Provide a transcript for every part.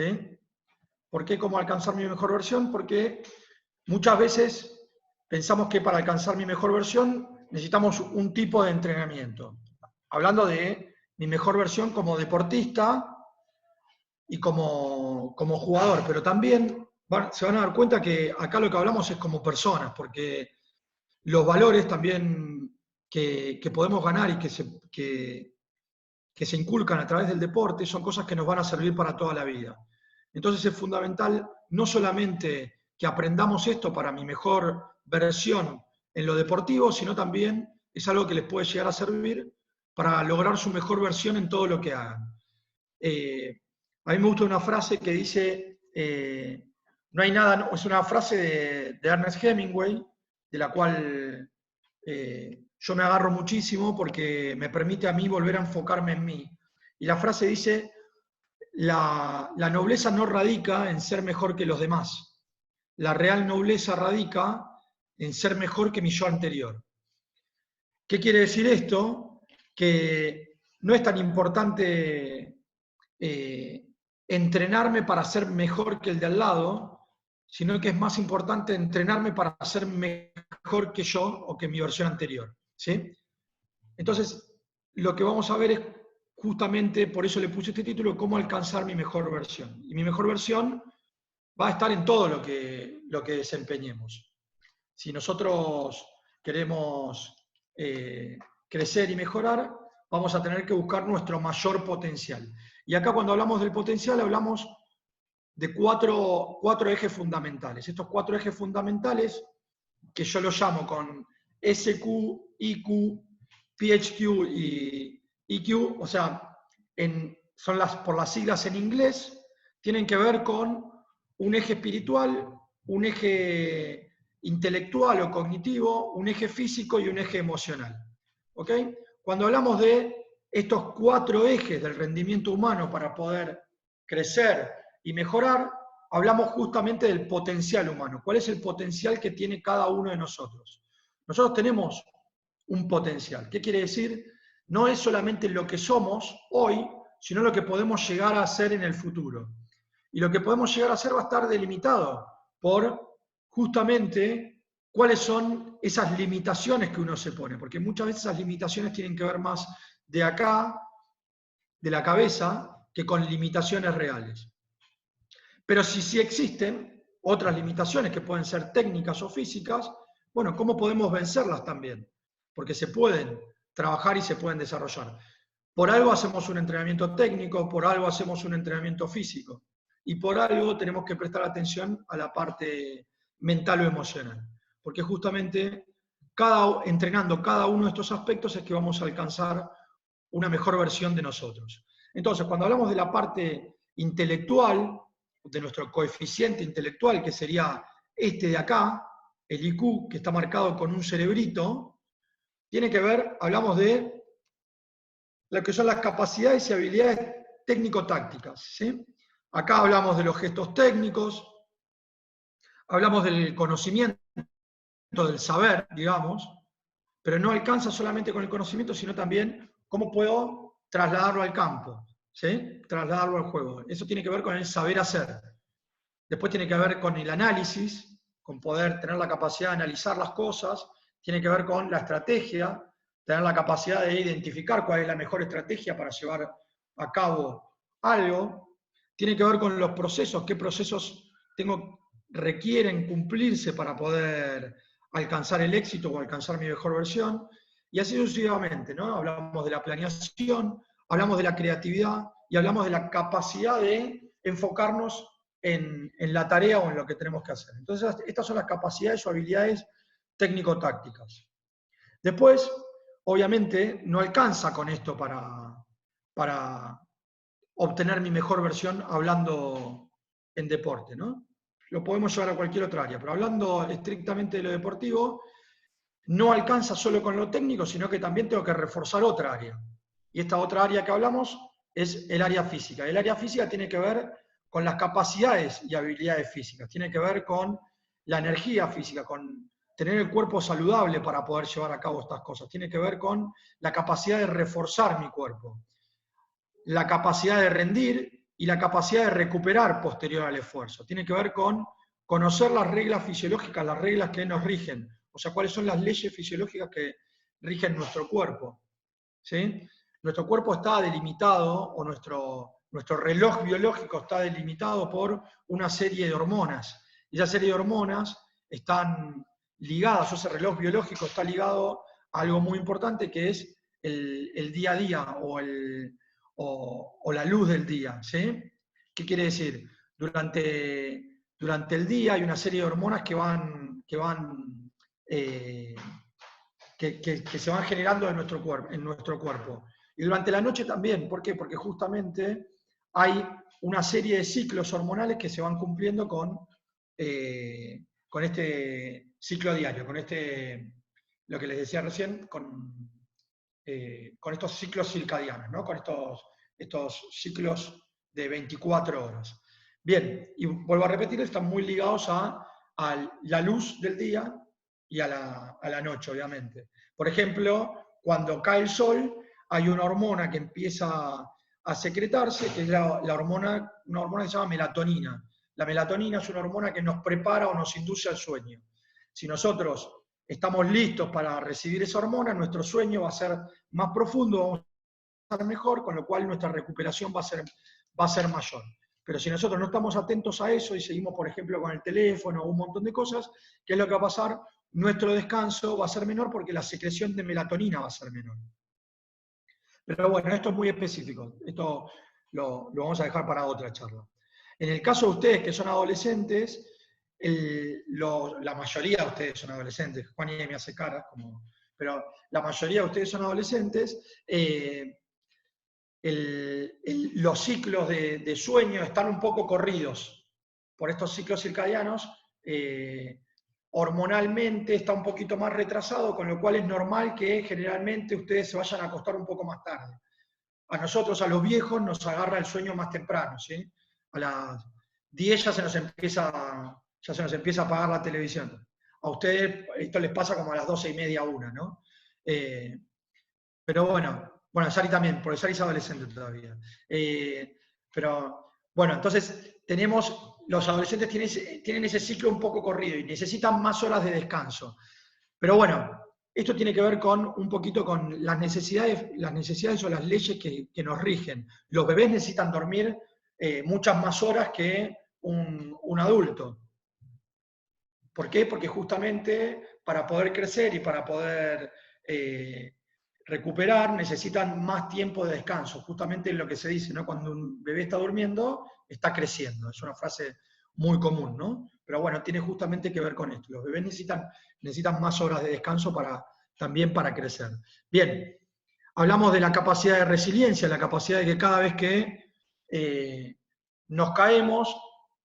¿sí? ¿Por qué cómo alcanzar mi mejor versión? Porque muchas veces pensamos que para alcanzar mi mejor versión necesitamos un tipo de entrenamiento. Hablando de mi mejor versión como deportista y como jugador, pero también se van a dar cuenta que acá lo que hablamos es como personas, porque los valores también que podemos ganar y que se inculcan a través del deporte son cosas que nos van a servir para toda la vida. Entonces es fundamental no solamente que aprendamos esto para mi mejor versión en lo deportivo, sino también es algo que les puede llegar a servir para lograr su mejor versión en todo lo que hagan. A mí me gusta una frase que dice, no hay nada, es una frase de Ernest Hemingway, de la cual yo me agarro muchísimo porque me permite a mí volver a enfocarme en mí. Y la frase dice, la nobleza no radica en ser mejor que los demás. La real nobleza radica en ser mejor que mi yo anterior. ¿Qué quiere decir esto? Que no es tan importante entrenarme para ser mejor que el de al lado, sino que es más importante entrenarme para ser mejor que yo o que mi versión anterior. ¿Sí? Entonces, lo que vamos a ver es justamente, por eso le puse este título, cómo alcanzar mi mejor versión. Y mi mejor versión va a estar en todo lo que desempeñemos. Si nosotros queremos crecer y mejorar, vamos a tener que buscar nuestro mayor potencial. Y acá cuando hablamos del potencial, hablamos de cuatro ejes fundamentales. Estos 4 ejes fundamentales, que yo los llamo con SQ, IQ, PHQ y EQ, o sea, son por las siglas en inglés, tienen que ver con un eje espiritual, un eje intelectual o cognitivo, un eje físico y un eje emocional. ¿Ok? Cuando hablamos de estos 4 ejes del rendimiento humano para poder crecer y mejorar, hablamos justamente del potencial humano. ¿Cuál es el potencial que tiene cada uno de nosotros? Nosotros tenemos un potencial. ¿Qué quiere decir? No es solamente lo que somos hoy, sino lo que podemos llegar a ser en el futuro. Y lo que podemos llegar a ser va a estar delimitado por justamente cuáles son esas limitaciones que uno se pone, porque muchas veces esas limitaciones tienen que ver más de acá, de la cabeza, que con limitaciones reales. Pero si existen otras limitaciones que pueden ser técnicas o físicas, bueno, ¿cómo podemos vencerlas también? Porque se pueden trabajar y se pueden desarrollar. Por algo hacemos un entrenamiento técnico, por algo hacemos un entrenamiento físico, y por algo tenemos que prestar atención a la parte mental o emocional. Porque justamente entrenando cada uno de estos aspectos es que vamos a alcanzar una mejor versión de nosotros. Entonces, cuando hablamos de la parte intelectual, de nuestro coeficiente intelectual, que sería este de acá, el IQ, que está marcado con un cerebrito, tiene que ver, hablamos de lo que son las capacidades y habilidades técnico-tácticas. ¿Sí? Acá hablamos de los gestos técnicos, hablamos del conocimiento, del saber, digamos, pero no alcanza solamente con el conocimiento, sino también cómo puedo trasladarlo al campo, ¿sí? Trasladarlo al juego. Eso tiene que ver con el saber hacer. Después tiene que ver con el análisis, con poder tener la capacidad de analizar las cosas, tiene que ver con la estrategia, tener la capacidad de identificar cuál es la mejor estrategia para llevar a cabo algo, tiene que ver con los procesos, qué procesos requieren cumplirse para poder alcanzar el éxito o alcanzar mi mejor versión, y así sucesivamente, ¿no? Hablamos de la planeación, hablamos de la creatividad y hablamos de la capacidad de enfocarnos en la tarea o en lo que tenemos que hacer. Entonces, estas son las capacidades o habilidades técnico-tácticas. Después, obviamente, no alcanza con esto para obtener mi mejor versión hablando en deporte, ¿no? Lo podemos llevar a cualquier otra área, pero hablando estrictamente de lo deportivo, no alcanza solo con lo técnico, sino que también tengo que reforzar otra área. Y esta otra área que hablamos es el área física. El área física tiene que ver con las capacidades y habilidades físicas, tiene que ver con la energía física, con tener el cuerpo saludable para poder llevar a cabo estas cosas, tiene que ver con la capacidad de reforzar mi cuerpo, la capacidad de rendir y la capacidad de recuperar posterior al esfuerzo. Tiene que ver con conocer las reglas fisiológicas, las reglas que nos rigen, o sea, cuáles son las leyes fisiológicas que rigen nuestro cuerpo. ¿Sí? Nuestro cuerpo está delimitado, o nuestro reloj biológico está delimitado por una serie de hormonas. Y esa serie de hormonas están ligadas, ese reloj biológico está ligado a algo muy importante que es el día a día o la luz del día. ¿Sí? ¿Qué quiere decir? Durante el día hay una serie de hormonas que se van generando en nuestro cuerpo. Y durante la noche también. ¿Por qué? Porque justamente hay una serie de ciclos hormonales que se van cumpliendo con este ciclo diario, lo que les decía recién, con estos ciclos circadianos, ¿no? Con estos ciclos de 24 horas. Bien, y vuelvo a repetir, están muy ligados a la luz del día y a la noche, obviamente. Por ejemplo, cuando cae el sol, hay una hormona que empieza a secretarse, que es una hormona que se llama melatonina. La melatonina es una hormona que nos prepara o nos induce al sueño. Si nosotros estamos listos para recibir esa hormona, nuestro sueño va a ser más profundo, vamos a estar mejor, con lo cual nuestra recuperación va a ser mayor. Pero si nosotros no estamos atentos a eso y seguimos, por ejemplo, con el teléfono o un montón de cosas, ¿qué es lo que va a pasar? Nuestro descanso va a ser menor porque la secreción de melatonina va a ser menor. Pero bueno, esto es muy específico. Esto lo vamos a dejar para otra charla. En el caso de ustedes que son adolescentes, la mayoría de ustedes son adolescentes, Juan y me hace caras, pero la mayoría de ustedes son adolescentes, los ciclos de sueño están un poco corridos por estos ciclos circadianos, hormonalmente está un poquito más retrasado, con lo cual es normal que generalmente ustedes se vayan a acostar un poco más tarde. A nosotros, a los viejos, nos agarra el sueño más temprano, ¿sí? A las 10 ya se nos empieza a apagar la televisión. A ustedes esto les pasa como a las 12:30, 1, ¿no? Pero bueno, Sari también, porque Sari es adolescente todavía. Pero bueno, entonces los adolescentes tienen ese ciclo un poco corrido y necesitan más horas de descanso. Pero bueno, esto tiene que ver un poquito con las necesidades o las leyes que nos rigen. Los bebés necesitan dormir muchas más horas que un adulto. ¿Por qué? Porque justamente para poder crecer y para poder recuperar necesitan más tiempo de descanso. Justamente lo que se dice, ¿no? Cuando un bebé está durmiendo, está creciendo. Es una frase muy común, ¿no? Pero bueno, tiene justamente que ver con esto. Los bebés necesitan más horas de descanso también para crecer. Bien, hablamos de la capacidad de resiliencia, la capacidad de que cada vez que nos caemos,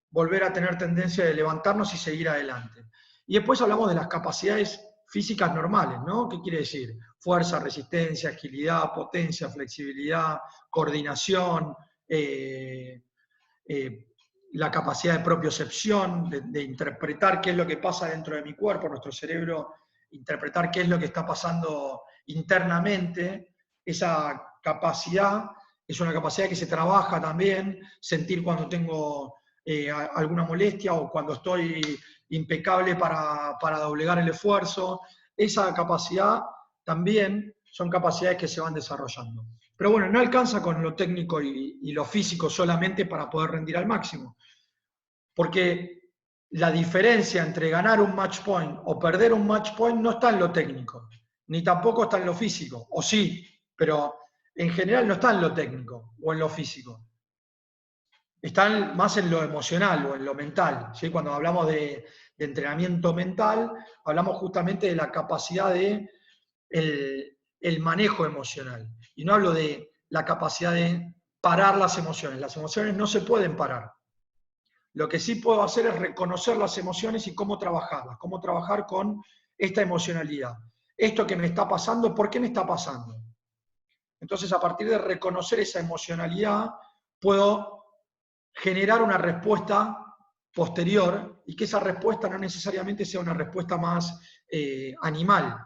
volver a tener tendencia de levantarnos y seguir adelante. Y después hablamos de las capacidades físicas normales, ¿no? ¿Qué quiere decir? Fuerza, resistencia, agilidad, potencia, flexibilidad, coordinación, la capacidad de propiocepción, de interpretar qué es lo que pasa dentro de mi cuerpo, nuestro cerebro, interpretar qué es lo que está pasando internamente. Esa capacidad es una capacidad que se trabaja también, sentir cuando tengo alguna molestia o cuando estoy impecable para doblegar el esfuerzo. Esa capacidad también son capacidades que se van desarrollando. Pero bueno, no alcanza con lo técnico y lo físico solamente para poder rendir al máximo. Porque la diferencia entre ganar un match point o perder un match point no está en lo técnico, ni tampoco está en lo físico. O sí, pero en general no está en lo técnico o en lo físico. Están más en lo emocional o en lo mental. ¿Sí? Cuando hablamos de entrenamiento mental, hablamos justamente de la capacidad de el manejo emocional. Y no hablo de la capacidad de parar las emociones. Las emociones no se pueden parar. Lo que sí puedo hacer es reconocer las emociones y cómo trabajarlas, cómo trabajar con esta emocionalidad. Esto que me está pasando, ¿por qué me está pasando? Entonces, a partir de reconocer esa emocionalidad, puedo generar una respuesta posterior y que esa respuesta no necesariamente sea una respuesta más animal.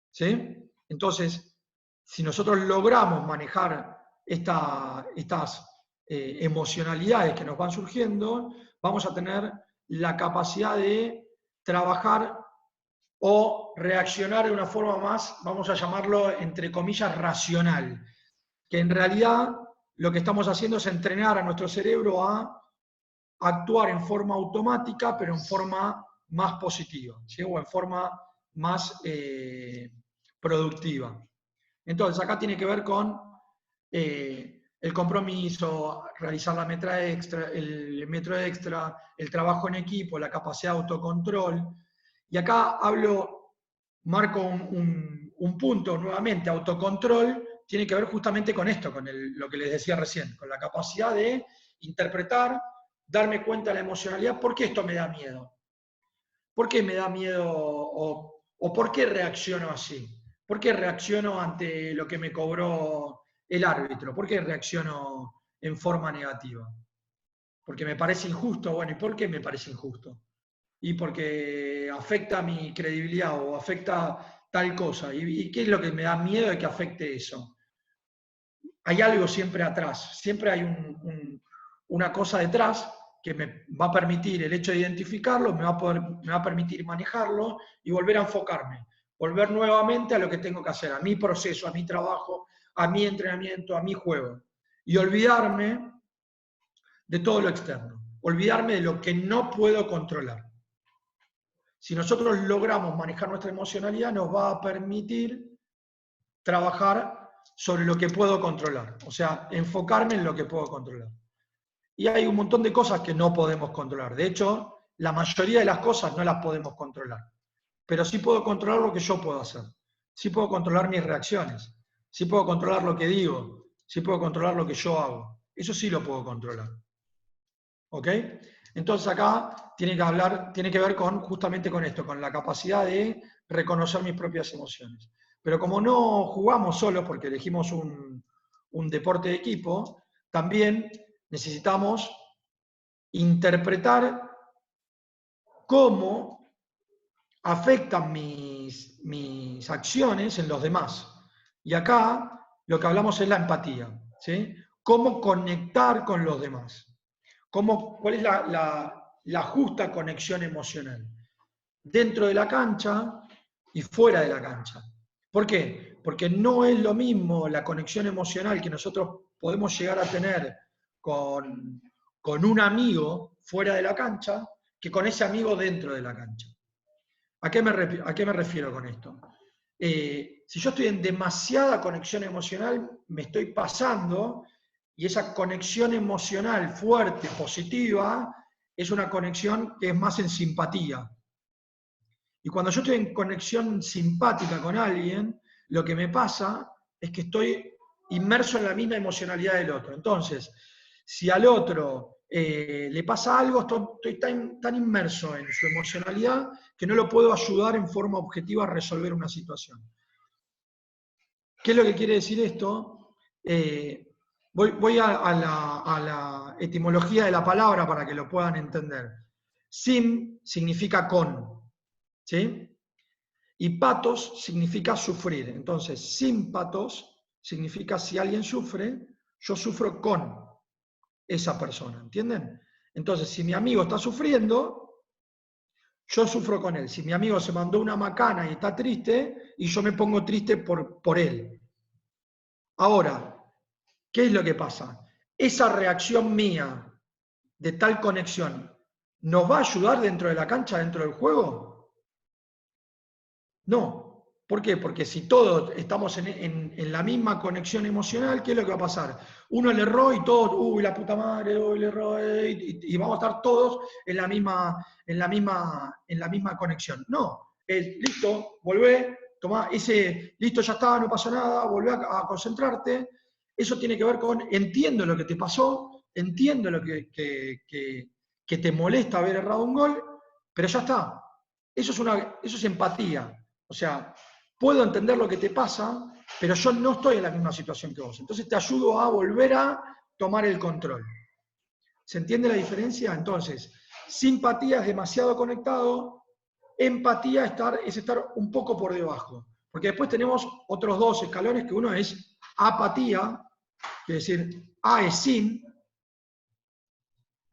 ¿Sí? Entonces, si nosotros logramos manejar estas emocionalidades que nos van surgiendo, vamos a tener la capacidad de trabajar o reaccionar de una forma más, vamos a llamarlo entre comillas, racional, que en realidad lo que estamos haciendo es entrenar a nuestro cerebro a actuar en forma automática, pero en forma más positiva, ¿sí? O en forma más productiva. Entonces, acá tiene que ver con el compromiso, realizar la el metro extra, el trabajo en equipo, la capacidad de autocontrol. Y acá marco un punto nuevamente, autocontrol, tiene que ver justamente con esto, con lo que les decía recién, con la capacidad de interpretar, darme cuenta de la emocionalidad, ¿por qué esto me da miedo? ¿Por qué me da miedo o por qué reacciono así? ¿Por qué reacciono ante lo que me cobró el árbitro? ¿Por qué reacciono en forma negativa? Porque me parece injusto. Bueno, ¿y por qué me parece injusto? Y porque afecta mi credibilidad o afecta tal cosa. ¿Y qué es lo que me da miedo de que afecte eso? Hay algo siempre atrás, siempre hay una cosa detrás que me va a permitir, el hecho de identificarlo, me va a permitir manejarlo y volver a enfocarme, volver nuevamente a lo que tengo que hacer, a mi proceso, a mi trabajo, a mi entrenamiento, a mi juego. Y olvidarme de todo lo externo, olvidarme de lo que no puedo controlar. Si nosotros logramos manejar nuestra emocionalidad, nos va a permitir trabajar sobre lo que puedo controlar, o sea, enfocarme en lo que puedo controlar. Y hay un montón de cosas que no podemos controlar. De hecho, la mayoría de las cosas no las podemos controlar. Pero sí puedo controlar lo que yo puedo hacer. Sí puedo controlar mis reacciones. Sí puedo controlar lo que digo. Sí puedo controlar lo que yo hago. Eso sí lo puedo controlar. ¿Ok? Entonces acá tiene que ver justamente con esto, con la capacidad de reconocer mis propias emociones. Pero como no jugamos solo porque elegimos un deporte de equipo, también necesitamos interpretar cómo afectan mis acciones en los demás. Y acá lo que hablamos es la empatía, ¿sí? Cómo conectar con los demás. ¿Cuál es la justa conexión emocional? Dentro de la cancha y fuera de la cancha. ¿Por qué? Porque no es lo mismo la conexión emocional que nosotros podemos llegar a tener con un amigo fuera de la cancha que con ese amigo dentro de la cancha. ¿A qué me refiero con esto? Si yo estoy en demasiada conexión emocional, me estoy pasando, y esa conexión emocional fuerte, positiva, es una conexión que es más en simpatía. Y cuando yo estoy en conexión simpática con alguien, lo que me pasa es que estoy inmerso en la misma emocionalidad del otro. Entonces, si al otro le pasa algo, estoy tan inmerso en su emocionalidad que no lo puedo ayudar en forma objetiva a resolver una situación. ¿Qué es lo que quiere decir esto? Voy a la etimología de la palabra para que lo puedan entender. Sim significa con, ¿sí? Y patos significa sufrir. Entonces, símpatos significa si alguien sufre, yo sufro con esa persona, ¿entienden? Entonces, si mi amigo está sufriendo, yo sufro con él. Si mi amigo se mandó una macana y está triste, y yo me pongo triste por él. Ahora, ¿qué es lo que pasa? Esa reacción mía de tal conexión, ¿nos va a ayudar dentro de la cancha, dentro del juego? No. ¿Por qué? Porque si todos estamos en la misma conexión emocional, ¿qué es lo que va a pasar? Uno le erró y todos, uy, la puta madre, uy, le erró, y vamos a estar todos en la misma conexión. No, es listo, volvé, tomá, listo, ya está, no pasó nada, volvé a concentrarte. Eso tiene que ver con, entiendo lo que te pasó, entiendo lo que te molesta haber errado un gol, pero ya está. Eso es empatía. O sea, puedo entender lo que te pasa, pero yo no estoy en la misma situación que vos. Entonces te ayudo a volver a tomar el control. ¿Se entiende la diferencia? Entonces, simpatía es demasiado conectado, empatía es estar un poco por debajo. Porque después tenemos otros dos escalones, que uno es apatía, que es decir, A es sin,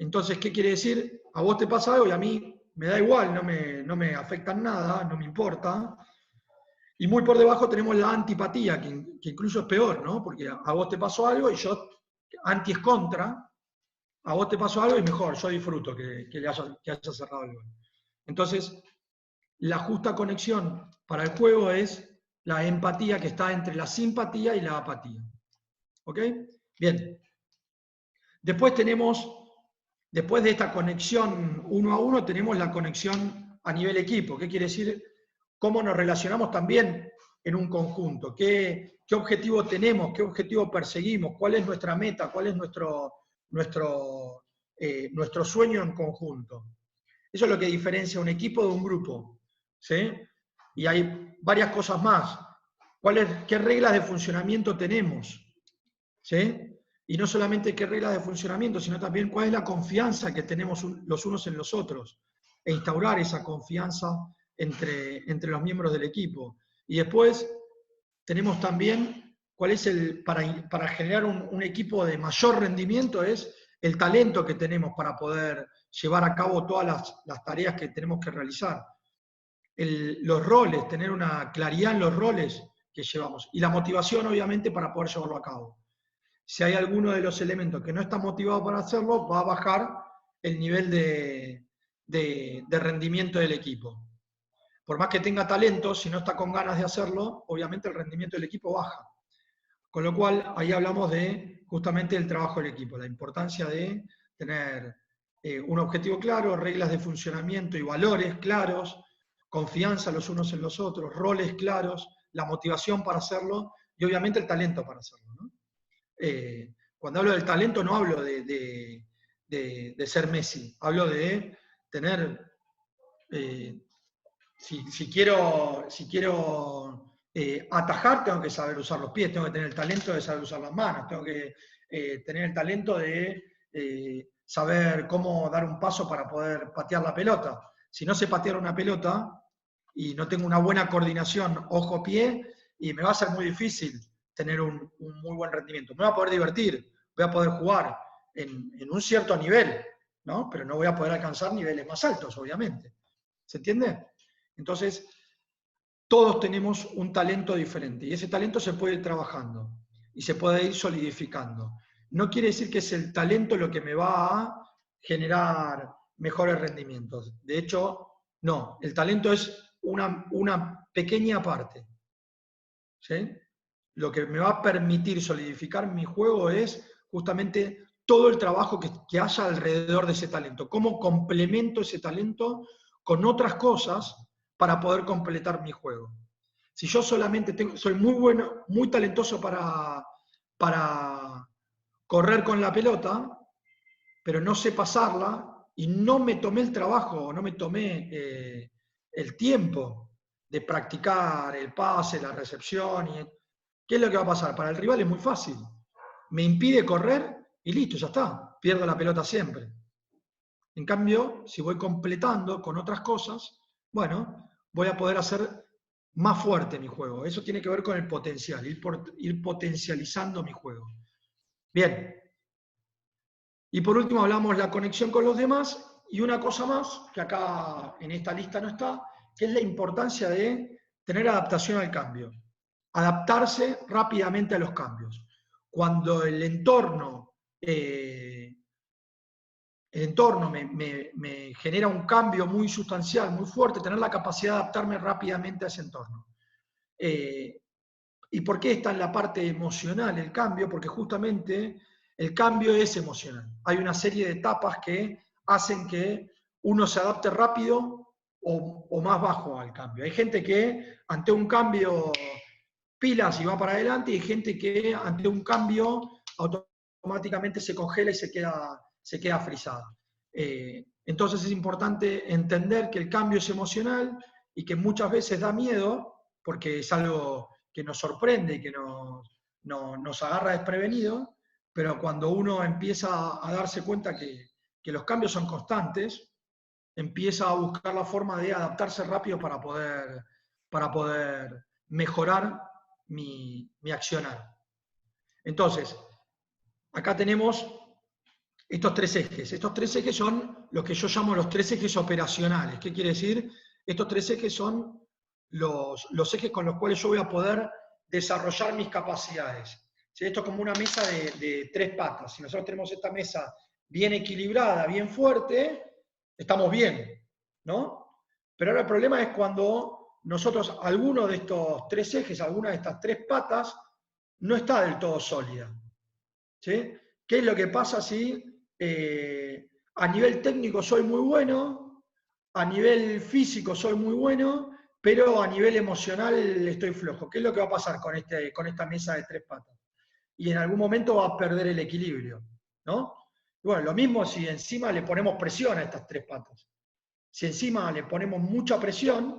Entonces, ¿qué quiere decir? A vos te pasa algo y a mí me da igual, no me afecta en nada, no me importa. Y muy por debajo tenemos la antipatía, que incluso es peor, ¿no? Porque a vos te pasó algo y yo, anti es contra, a vos te pasó algo y mejor, yo disfruto que haya cerrado el gol. Entonces, la justa conexión para el juego es la empatía que está entre la simpatía y la apatía. ¿Ok? Bien. Después después de esta conexión uno a uno, tenemos la conexión a nivel equipo. ¿Qué quiere decir? Cómo nos relacionamos también en un conjunto. ¿Qué objetivo tenemos? ¿Qué objetivo perseguimos? ¿Cuál es nuestra meta? ¿Cuál es nuestro sueño en conjunto? Eso es lo que diferencia un equipo de un grupo. ¿Sí? Y hay varias cosas más. ¿Qué reglas de funcionamiento tenemos? ¿Sí? Y no solamente qué reglas de funcionamiento, sino también cuál es la confianza que tenemos los unos en los otros, e instaurar esa confianza entre los miembros del equipo. Y después tenemos también cuál es para generar un equipo de mayor rendimiento, es el talento que tenemos para poder llevar a cabo todas las tareas que tenemos que realizar. Los roles, tener una claridad en los roles que llevamos. Y la motivación, obviamente, para poder llevarlo a cabo. Si hay alguno de los elementos que no está motivado para hacerlo, va a bajar el nivel de rendimiento del equipo. Por más que tenga talento, si no está con ganas de hacerlo, obviamente el rendimiento del equipo baja. Con lo cual, ahí hablamos de justamente el trabajo del equipo, la importancia de tener un objetivo claro, reglas de funcionamiento y valores claros, confianza los unos en los otros, roles claros, la motivación para hacerlo y obviamente el talento para hacerlo, ¿no? Cuando hablo del talento no hablo de ser Messi, hablo de tener, si quiero atajar, tengo que saber usar los pies, tengo que tener el talento de saber usar las manos, tengo que tener el talento de saber cómo dar un paso para poder patear la pelota. Si no sé patear una pelota y no tengo una buena coordinación ojo-pie, y me va a ser muy difícil tener un muy buen rendimiento. Me voy a poder divertir, voy a poder jugar en un cierto nivel, ¿no? Pero no voy a poder alcanzar niveles más altos, obviamente. ¿Se entiende? Entonces, todos tenemos un talento diferente y ese talento se puede ir trabajando y se puede ir solidificando. No quiere decir que es el talento lo que me va a generar mejores rendimientos. De hecho, no, el talento es una pequeña parte. ¿Sí? Lo que me va a permitir solidificar mi juego es justamente todo el trabajo que haya alrededor de ese talento. Cómo complemento ese talento con otras cosas para poder completar mi juego. Si yo solamente soy muy bueno, muy talentoso para correr con la pelota, pero no sé pasarla y no me tomé el trabajo, no me tomé el tiempo de practicar el pase, la recepción, ¿qué es lo que va a pasar? Para el rival es muy fácil. Me impide correr y listo, ya está. Pierdo la pelota siempre. En cambio, si voy completando con otras cosas, bueno, voy a poder hacer más fuerte mi juego. Eso tiene que ver con el potencial, ir potencializando mi juego. Bien. Y por último hablamos de la conexión con los demás y una cosa más, que acá en esta lista no está, que es la importancia de tener adaptación al cambio. Adaptarse rápidamente a los cambios. Cuando el entorno me genera un cambio muy sustancial, muy fuerte, tener la capacidad de adaptarme rápidamente a ese entorno. ¿Y por qué está en la parte emocional el cambio? Porque justamente el cambio es emocional. Hay una serie de etapas que hacen que uno se adapte rápido o más bajo al cambio. Hay gente que ante un cambio pilas y va para adelante, y hay gente que ante un cambio automáticamente se congela y se queda frisada. Entonces es importante entender que el cambio es emocional y que muchas veces da miedo porque es algo que nos sorprende y que nos agarra desprevenido, pero cuando uno empieza a darse cuenta que los cambios son constantes, empieza a buscar la forma de adaptarse rápido para poder mejorar mi accionar. Entonces, acá tenemos estos tres ejes. Estos tres ejes son lo que yo llamo los tres ejes operacionales. ¿Qué quiere decir? Estos tres ejes son los ejes con los cuales yo voy a poder desarrollar mis capacidades. ¿Sí? Esto es como una mesa de tres patas. Si nosotros tenemos esta mesa bien equilibrada, bien fuerte, estamos bien, ¿no? Pero ahora el problema es cuando nosotros, alguno de estos tres ejes, alguna de estas tres patas, no está del todo sólida. ¿Sí? ¿Qué es lo que pasa si a nivel técnico soy muy bueno, a nivel físico soy muy bueno, pero a nivel emocional estoy flojo? ¿Qué es lo que va a pasar con esta mesa de tres patas? Y en algún momento va a perder el equilibrio, ¿no? Y bueno, lo mismo si encima le ponemos presión a estas tres patas. Si encima le ponemos mucha presión,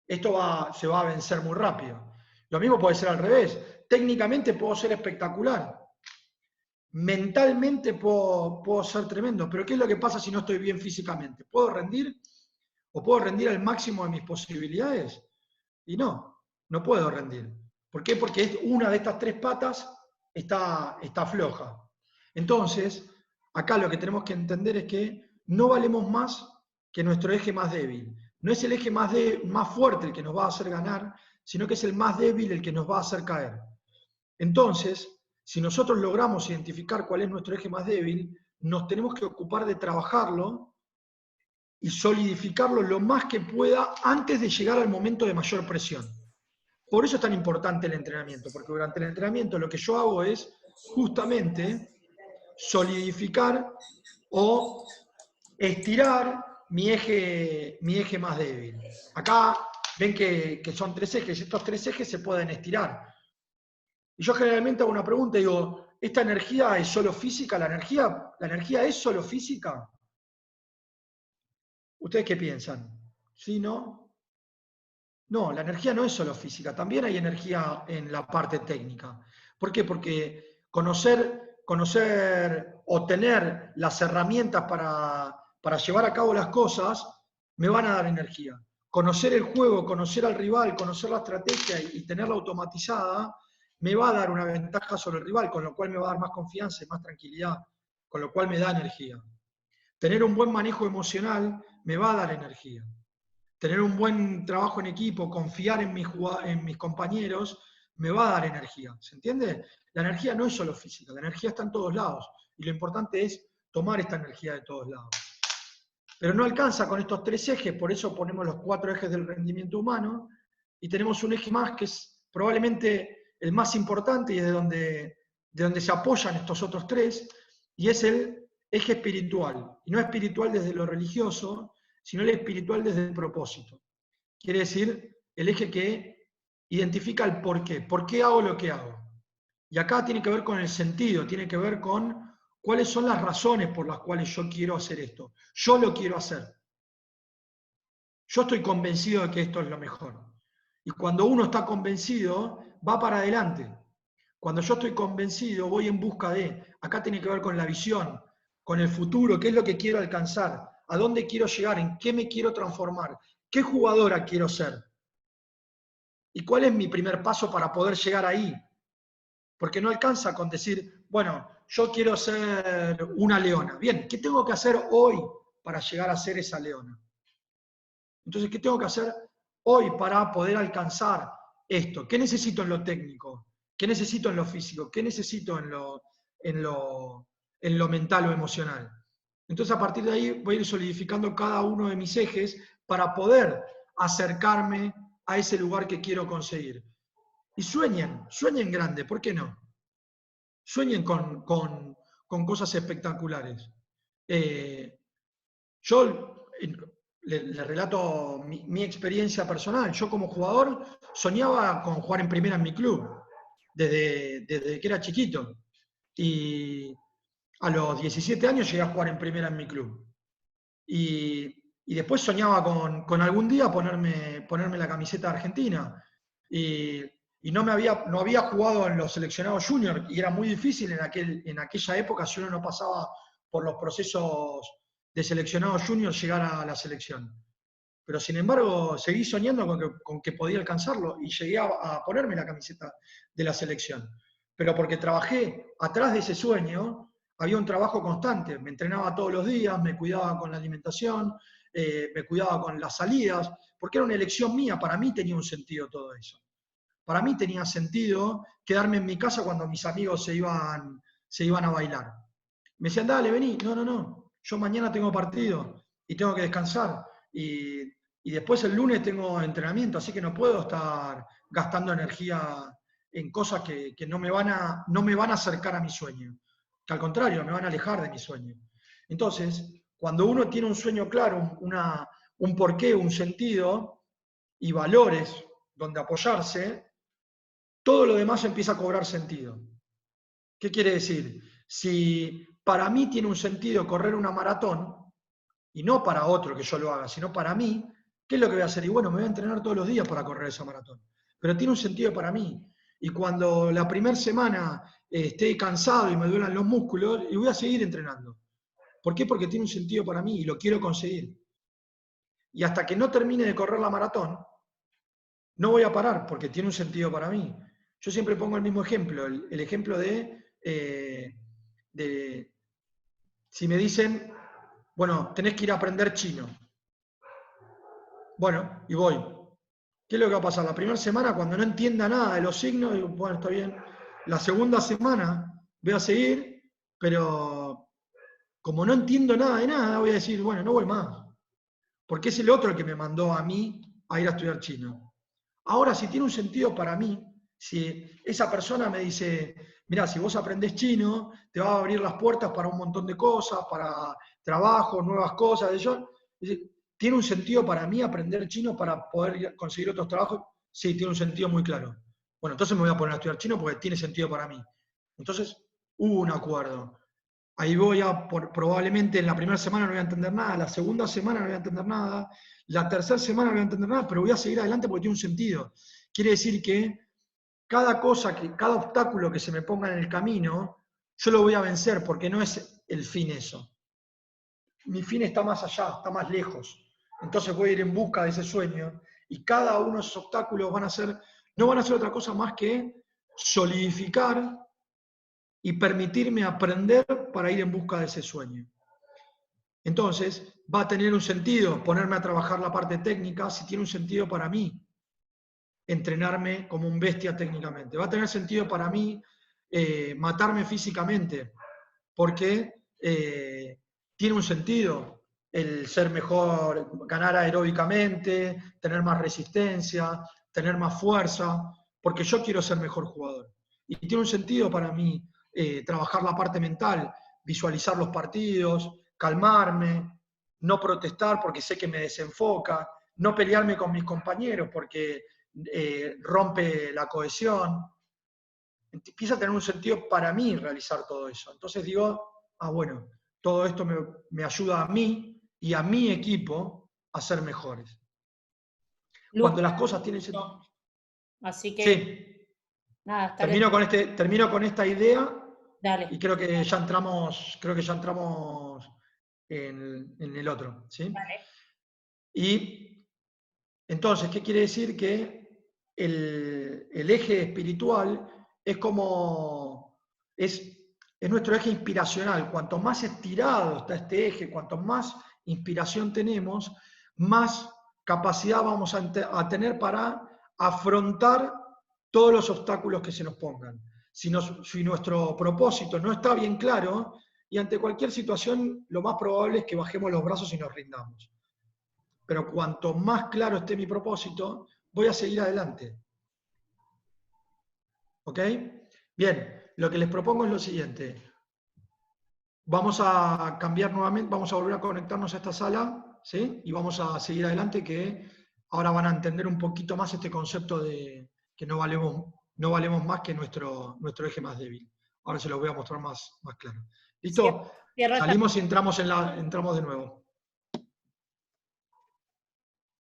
esto se va a vencer muy rápido. Lo mismo puede ser al revés. Técnicamente puedo ser espectacular. Mentalmente puedo ser tremendo, pero ¿qué es lo que pasa si no estoy bien físicamente? ¿Puedo rendir? ¿O puedo rendir al máximo de mis posibilidades? Y no puedo rendir. ¿Por qué? Porque una de estas tres patas está floja. Entonces, acá lo que tenemos que entender es que no valemos más que nuestro eje más débil. No es el eje más fuerte el que nos va a hacer ganar, sino que es el más débil el que nos va a hacer caer. Entonces, si nosotros logramos identificar cuál es nuestro eje más débil, nos tenemos que ocupar de trabajarlo y solidificarlo lo más que pueda antes de llegar al momento de mayor presión. Por eso es tan importante el entrenamiento, porque durante el entrenamiento lo que yo hago es justamente solidificar o estirar mi eje más débil. Acá ven que son tres ejes, estos tres ejes se pueden estirar. Y yo generalmente hago una pregunta y digo, ¿esta energía es solo física? ¿La energía es solo física? ¿Ustedes qué piensan? ¿Sí, no? No, la energía no es solo física, también hay energía en la parte técnica. ¿Por qué? Porque conocer o tener las herramientas para llevar a cabo las cosas me van a dar energía. Conocer el juego, conocer al rival, conocer la estrategia y tenerla automatizada me va a dar una ventaja sobre el rival, con lo cual me va a dar más confianza y más tranquilidad, con lo cual me da energía. Tener un buen manejo emocional me va a dar energía. Tener un buen trabajo en equipo, confiar en mis compañeros, me va a dar energía. ¿Se entiende? La energía no es solo física, la energía está en todos lados. Y lo importante es tomar esta energía de todos lados. Pero no alcanza con estos tres ejes, por eso ponemos los 4 ejes del rendimiento humano, y tenemos un eje más que es probablemente el más importante y es de donde se apoyan estos otros tres, y es el eje espiritual. Y no espiritual desde lo religioso, sino el espiritual desde el propósito. Quiere decir, el eje que identifica el por qué. ¿Por qué hago lo que hago? Y acá tiene que ver con el sentido, tiene que ver con cuáles son las razones por las cuales yo quiero hacer esto. Yo lo quiero hacer. Yo estoy convencido de que esto es lo mejor. Y cuando uno está convencido, va para adelante. Cuando yo estoy convencido, voy en busca de. Acá tiene que ver con la visión, con el futuro, qué es lo que quiero alcanzar, a dónde quiero llegar, en qué me quiero transformar, qué jugadora quiero ser. ¿Y cuál es mi primer paso para poder llegar ahí? Porque no alcanza con decir, bueno, yo quiero ser una leona. Bien, ¿qué tengo que hacer hoy para llegar a ser esa leona? Entonces, ¿qué tengo que hacer hoy para poder alcanzar esto? ¿Qué necesito en lo técnico? ¿Qué necesito en lo físico? ¿Qué necesito en lo mental o emocional? Entonces, a partir de ahí voy a ir solidificando cada uno de mis ejes para poder acercarme a ese lugar que quiero conseguir. Y sueñen grande, ¿por qué no? Sueñen con cosas espectaculares. Yo le relato mi experiencia personal. Yo como jugador soñaba con jugar en primera en mi club, desde que era chiquito. Y a los 17 años llegué a jugar en primera en mi club. Y después soñaba con algún día ponerme la camiseta argentina. Y no había jugado en los seleccionados juniors, y era muy difícil en aquella época, si uno no pasaba por los procesos de seleccionados juniors, llegar a la selección. Pero sin embargo, seguí soñando con que podía alcanzarlo y llegué a ponerme la camiseta de la selección. Pero porque trabajé atrás de ese sueño, había un trabajo constante. Me entrenaba todos los días, me cuidaba con la alimentación, me cuidaba con las salidas, porque era una elección mía. Para mí tenía un sentido todo eso. Para mí tenía sentido quedarme en mi casa cuando mis amigos se iban a bailar. Me decían, dale, vení. No, no, no. Yo mañana tengo partido y tengo que descansar. Y después el lunes tengo entrenamiento, así que no puedo estar gastando energía en cosas que no me van a acercar a mi sueño. Que al contrario, me van a alejar de mi sueño. Entonces, cuando uno tiene un sueño claro, un porqué, un sentido y valores donde apoyarse, todo lo demás empieza a cobrar sentido. ¿Qué quiere decir? Si para mí tiene un sentido correr una maratón, y no para otro que yo lo haga, sino para mí, ¿qué es lo que voy a hacer? Y bueno, me voy a entrenar todos los días para correr esa maratón. Pero tiene un sentido para mí. Y cuando la primera semana esté cansado y me duelan los músculos, y voy a seguir entrenando. ¿Por qué? Porque tiene un sentido para mí y lo quiero conseguir. Y hasta que no termine de correr la maratón, no voy a parar porque tiene un sentido para mí. Yo siempre pongo el mismo ejemplo, el ejemplo de si me dicen, bueno, tenés que ir a aprender chino. Bueno, y voy. ¿Qué es lo que va a pasar? La primera semana, cuando no entienda nada de los signos, digo, bueno, está bien. La segunda semana voy a seguir, pero como no entiendo nada de nada, voy a decir, bueno, no voy más. Porque es el otro el que me mandó a mí a ir a estudiar chino. Ahora, si tiene un sentido para mí, si esa persona me dice, mira, si vos aprendés chino, te va a abrir las puertas para un montón de cosas, para trabajo, nuevas cosas, ¿tiene un sentido para mí aprender chino para poder conseguir otros trabajos? Sí, tiene un sentido muy claro. Bueno, entonces me voy a poner a estudiar chino porque tiene sentido para mí. Entonces, hubo un acuerdo. Ahí probablemente en la primera semana no voy a entender nada, la segunda semana no voy a entender nada, la tercera semana no voy a entender nada, pero voy a seguir adelante porque tiene un sentido. Quiere decir que cada obstáculo que se me ponga en el camino, yo lo voy a vencer porque no es el fin eso. Mi fin está más allá, está más lejos. Entonces voy a ir en busca de ese sueño y cada uno de esos obstáculos no van a ser otra cosa más que solidificar y permitirme aprender para ir en busca de ese sueño. Entonces, va a tener un sentido ponerme a trabajar la parte técnica si tiene un sentido para mí entrenarme como un bestia técnicamente. Va a tener sentido para mí matarme físicamente porque tiene un sentido el ser mejor, ganar aeróbicamente, tener más resistencia, tener más fuerza, porque yo quiero ser mejor jugador. Y tiene un sentido para mí trabajar la parte mental, visualizar los partidos, calmarme, no protestar porque sé que me desenfoca, no pelearme con mis compañeros porque rompe la cohesión. Empieza a tener un sentido para mí realizar todo eso. Entonces digo, bueno, todo esto me ayuda a mí y a mi equipo a ser mejores. Cuando las cosas tienen sentido. Así que, sí. Nada, termino con esta idea. Dale. Y creo que ya entramos en el otro. ¿Sí? Dale. Y entonces, ¿qué quiere decir? Que el eje espiritual es como, es nuestro eje inspiracional. Cuanto más estirado está este eje, cuanto más inspiración tenemos, más capacidad vamos a tener para afrontar todos los obstáculos que se nos pongan. Si nuestro propósito no está bien claro, y ante cualquier situación, lo más probable es que bajemos los brazos y nos rindamos. Pero cuanto más claro esté mi propósito, voy a seguir adelante. ¿Ok? Bien, lo que les propongo es lo siguiente. Vamos a cambiar nuevamente, vamos a volver a conectarnos a esta sala, ¿sí? Y vamos a seguir adelante, que ahora van a entender un poquito más este concepto de que no valemos más que nuestro eje más débil. Ahora se los voy a mostrar más claro. ¿Listo? Salimos y entramos de nuevo.